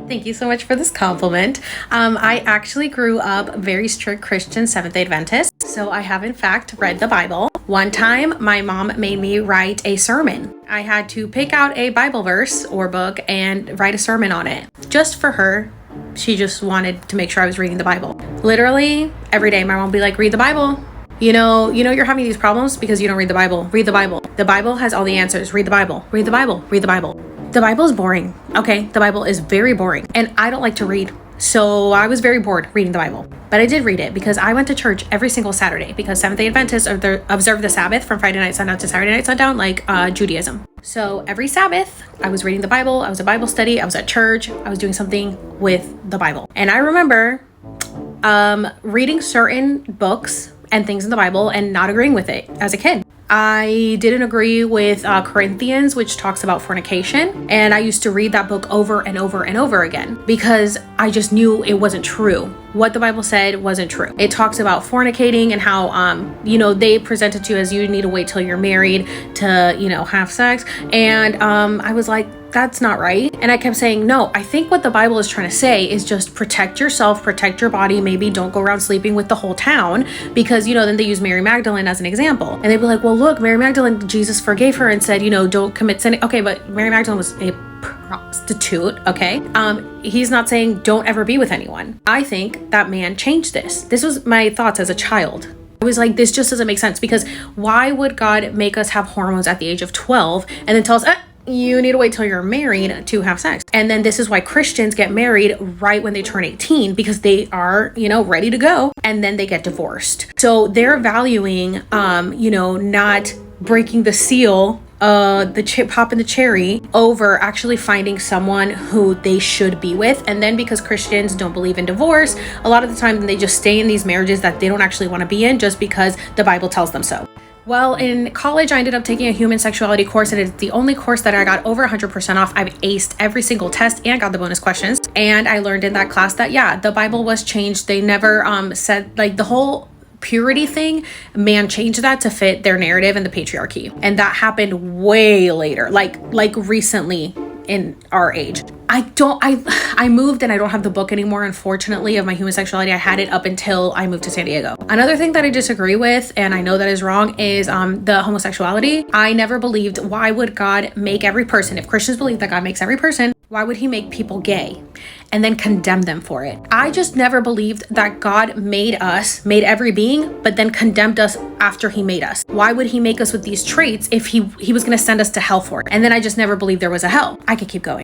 Thank you so much for this compliment. I actually grew up very strict Christian Seventh-day Adventist, so I have in fact read the Bible. One time, my mom made me write a sermon. I had to pick out a Bible verse or book and write a sermon on it, just for her. She just wanted to make sure I was reading the Bible. Literally, every day my mom would be like, read the Bible. You know you're having these problems because you don't read the Bible. Read the Bible. The Bible has all the answers. Read the Bible. Read the Bible. Read the Bible. The Bible is boring. Okay, the Bible is very boring. And I don't like to read. So I was very bored reading the Bible. But I did read it because I went to church every single Saturday because Seventh-day Adventists observe the Sabbath from Friday night sundown to Saturday night sundown, like Judaism. So every Sabbath, I was reading the Bible. I was at Bible study. I was at church. I was doing something with the Bible. And I remember reading certain books and things in the Bible and not agreeing with it as a kid. I didn't agree with Corinthians, which talks about fornication. And I used to read that book over and over and over again because I just knew it wasn't true. What the Bible said wasn't true. It talks about fornicating and how, they present it to you as you need to wait till you're married to, have sex. And I was like, that's not right. And I kept saying, no, I think what the Bible is trying to say is just protect yourself, protect your body. Maybe don't go around sleeping with the whole town because, then they use Mary Magdalene as an example. And they'd be like, well, look, Mary Magdalene, Jesus forgave her and said, don't commit sin. Okay, but Mary Magdalene was a prostitute, okay? He's not saying don't ever be with anyone. I think that man changed this. This was my thoughts as a child. I was like, this just doesn't make sense because why would God make us have hormones at the age of 12 and then tell us, you need to wait till you're married to have sex? And then this is why Christians get married right when they turn 18 because they are, ready to go, and then they get divorced. So they're valuing, not breaking the seal, popping the cherry over actually finding someone who they should be with. And then because Christians don't believe in divorce, a lot of the time they just stay in these marriages that they don't actually want to be in just because the Bible tells them so. Well, in college, I ended up taking a human sexuality course, and it's the only course that I got over 100% off. I've aced every single test and got the bonus questions. And I learned in that class that, the Bible was changed. They never said, the whole purity thing, man changed that to fit their narrative and the patriarchy. And that happened way later, like recently in our age. I moved and I don't have the book anymore, unfortunately, of my human sexuality. I had it up until I moved to San Diego. Another thing that I disagree with, and I know that is wrong, is the homosexuality. I never believed, why would God make every person, if Christians believe that God makes every person, why would he make people gay and then condemn them for it? I just never believed that God made every being, but then condemned us after he made us. Why would he make us with these traits if he was going to send us to hell for it? And then I just never believed there was a hell. I could keep going.